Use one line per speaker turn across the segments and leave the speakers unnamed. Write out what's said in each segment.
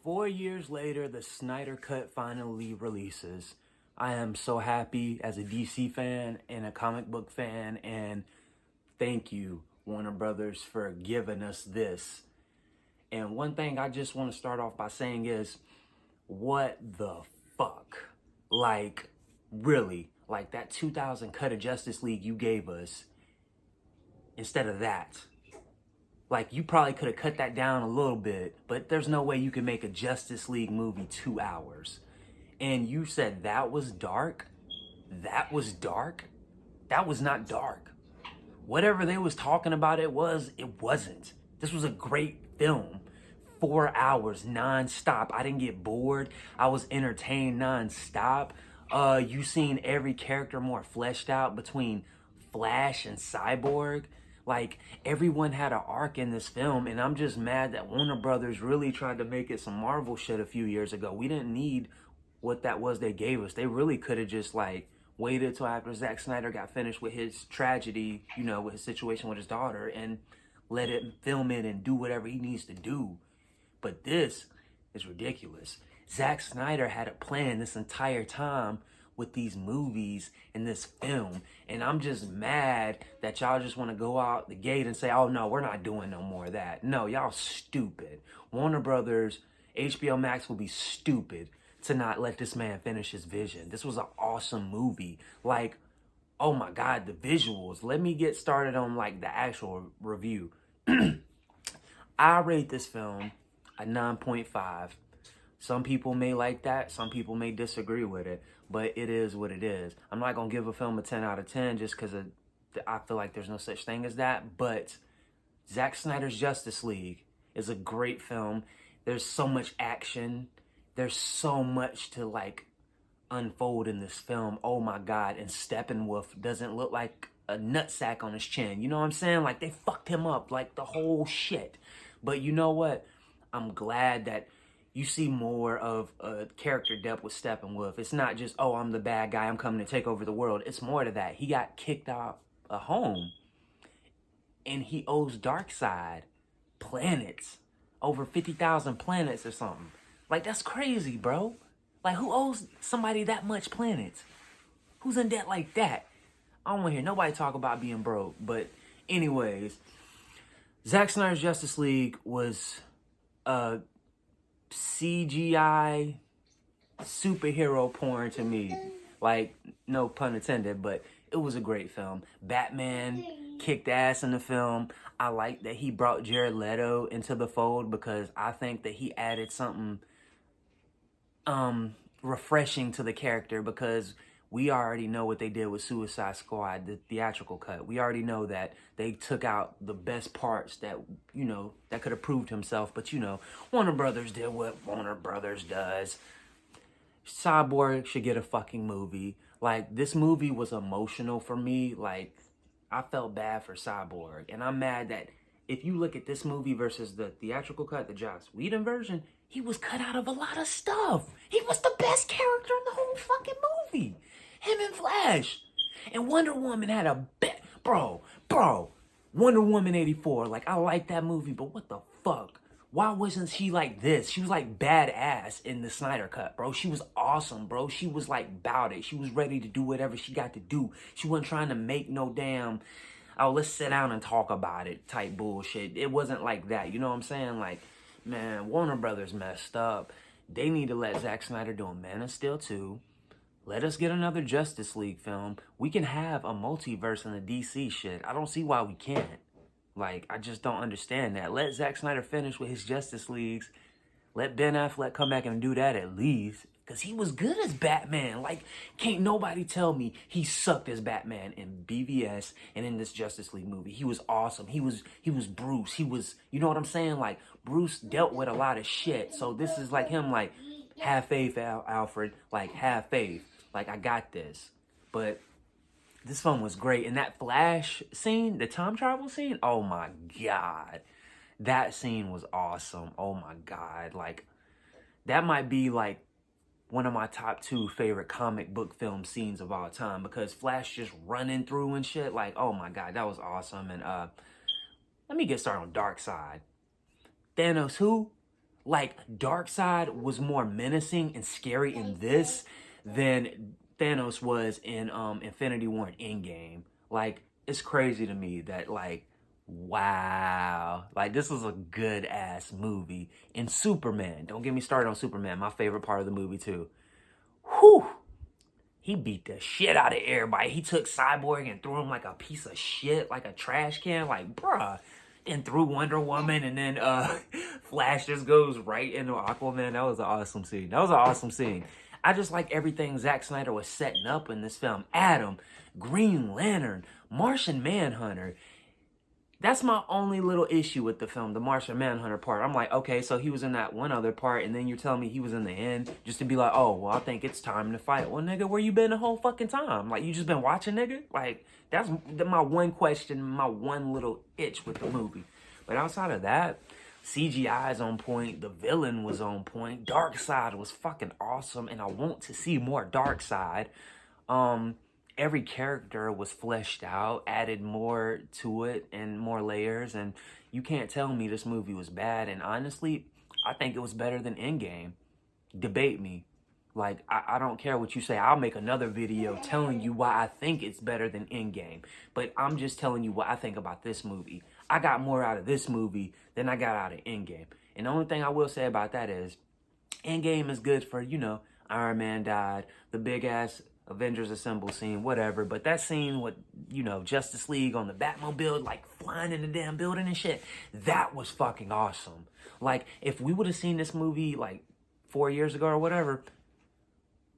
4 years later, the Snyder Cut finally releases. I am so happy as a DC fan and a comic book fan, and thank you, Warner Brothers, for giving us this. And one thing I just want to start off by saying is, what the fuck? Like, really? Like, that 2000 cut of Justice League you gave us, instead of that. Like, you probably could have cut that down a little bit, but there's no way you can make a Justice League movie 2 hours. And you said that was dark? That was dark? That was not dark. Whatever they was talking about it wasn't. This was a great film. 4 hours non-stop. I didn't get bored. I was entertained non-stop. You seen every character more fleshed out between Flash and Cyborg. Like, everyone had an arc in this film, and I'm just mad that Warner Brothers really tried to make it some Marvel shit a few years ago. We didn't need what that was they gave us. They really could have just, like, waited till after Zack Snyder got finished with his tragedy, you know, with his situation with his daughter, and let it film it and do whatever he needs to do. But this is ridiculous. Zack Snyder had a plan this entire time with these movies and this film. And I'm just mad that y'all just want to go out the gate and say, oh no, we're not doing no more of that. No, y'all stupid. Warner Brothers, HBO Max will be stupid to not let this man finish his vision. This was an awesome movie. Like, oh my God, the visuals. Let me get started on like the actual review. I rate this film a 9.5. Some people may like that. Some people may disagree with it. But it is what it is. I'm not going to give a film a 10 out of 10 just because I feel like there's no such thing as that. But Zack Snyder's Justice League is a great film. There's so much action. There's so much to like unfold in this film. Oh my God. And Steppenwolf doesn't look like a nutsack on his chin. You know what I'm saying? Like, they fucked him up. Like, the whole shit. But you know what? I'm glad that you see more of a character depth with Steppenwolf. It's not just, oh, I'm the bad guy, I'm coming to take over the world. It's more to that. He got kicked out of home, and he owes Darkseid planets, over 50,000 planets or something. Like, that's crazy, bro. Like, who owes somebody that much planets? Who's in debt like that? I don't want to hear nobody talk about being broke. But anyways, Zack Snyder's Justice League was CGI superhero porn to me. Like, no pun intended, but it was a great film. Batman kicked ass in the film. I like that he brought Jared Leto into the fold because I think that he added something refreshing to the character, because we already know what they did with Suicide Squad, the theatrical cut. We already know that they took out the best parts that, you know, that could have proved himself. But, you know, Warner Brothers did what Warner Brothers does. Cyborg should get a fucking movie. Like, this movie was emotional for me. Like, I felt bad for Cyborg. And I'm mad that if you look at this movie versus the theatrical cut, the Joss Whedon version, he was cut out of a lot of stuff. He was the best character in the whole fucking movie. Him and Flash. And Wonder Woman had a bro, Wonder Woman 84. Like, I like that movie, but what the fuck? Why wasn't she like this? She was like badass in the Snyder Cut, bro. She was awesome, bro. She was like about it. She was ready to do whatever she got to do. She wasn't trying to make no damn, oh, let's sit down and talk about it type bullshit. It wasn't like that. You know what I'm saying? Like, man, Warner Brothers messed up. They need to let Zack Snyder do a Man of Steel 2. Let us get another Justice League film. We can have a multiverse in the DC shit. I don't see why we can't. Like, I just don't understand that. Let Zack Snyder finish with his Justice Leagues. Let Ben Affleck come back and do that at least. Because he was good as Batman. Like, can't nobody tell me he sucked as Batman in BVS and in this Justice League movie. He was awesome. He was Bruce. He was, you know what I'm saying? Like, Bruce dealt with a lot of shit. So this is like him, like, have faith, Alfred. Like, have faith. Like, I got this. But this film was great. And that Flash scene, the time travel scene, oh my God. That scene was awesome. Oh my God. Like, that might be like one of my top 2 favorite comic book film scenes of all time, because Flash just running through and shit. Like, oh my God, that was awesome. And let me get started on Darkseid. Thanos who? Like, Darkseid was more menacing and scary in this than Thanos was in Infinity War and Endgame. Like, it's crazy to me that, like, wow. Like, this was a good ass movie. And Superman, don't get me started on Superman, my favorite part of the movie too. Whew. He beat the shit out of everybody. He took Cyborg and threw him like a piece of shit, like a trash can. Like, bruh. And threw Wonder Woman, and then Flash just goes right into Aquaman. That was an awesome scene. That was an awesome scene. I just like everything Zack Snyder was setting up in this film. Adam, Green Lantern, Martian Manhunter. That's my only little issue with the film, the Martian Manhunter part. I'm like, okay, so he was in that one other part, and then you're telling me he was in the end, just to be like, oh, well, I think it's time to fight. Well, nigga, where you been the whole fucking time? Like, you just been watching, nigga? Like, that's my one question, my one little itch with the movie. But outside of that, CGI is on point. The villain was on point. Darkseid was fucking awesome, and I want to see more Darkseid. Every character was fleshed out, added more to it and more layers, and you can't tell me this movie was bad. And honestly, I think it was better than Endgame. Debate me. Like, I don't care what you say. I'll make another video telling you why I think it's better than Endgame. But I'm just telling you what I think about this movie. I got more out of this movie than I got out of Endgame. And the only thing I will say about that is, Endgame is good for, Iron Man died, the big-ass Avengers Assemble scene, whatever. But that scene with, Justice League on the Batmobile, like, flying in the damn building and shit, that was fucking awesome. Like, if we would have seen this movie, like, 4 years ago or whatever,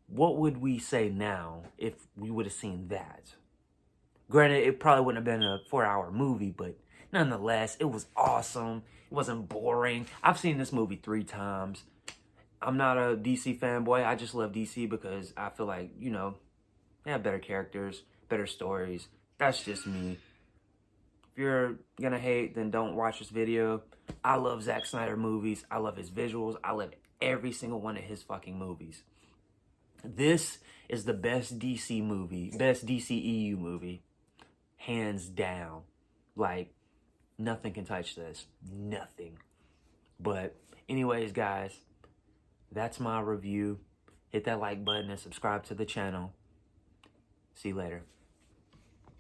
what would we say now if we would have seen that? Granted, it probably wouldn't have been a 4-hour movie, but nonetheless, it was awesome. It wasn't boring. I've seen this movie 3 times. I'm not a DC fanboy. I just love DC because I feel like, they have better characters, better stories. That's just me. If you're gonna hate, then don't watch this video. I love Zack Snyder movies. I love his visuals. I love every single one of his fucking movies. This is the best DC movie, best DCEU movie, hands down. Like, nothing can touch this. Nothing. But anyways, guys, that's my review. Hit that like button and subscribe to the channel. See you later.